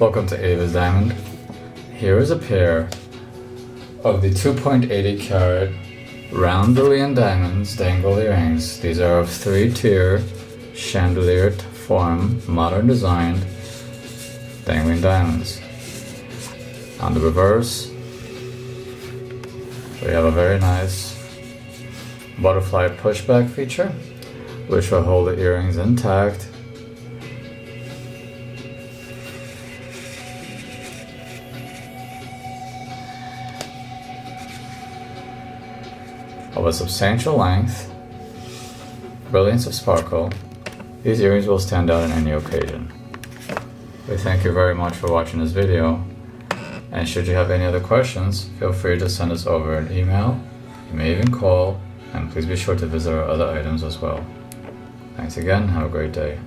Welcome to Ava's Diamond. Here is a pair of the 2.80 carat round brilliant diamonds dangle earrings. These are of 3-tier chandelier form, modern designed dangling diamonds. On the reverse, we have a very nice butterfly pushback feature, which will hold the earrings intact. Of a substantial length, brilliance of sparkle, these earrings will stand out on any occasion. We thank you very much for watching this video, and should you have any other questions, feel free to send us over an email. You may even call, and please be sure to visit our other items as well. Thanks again, have a great day.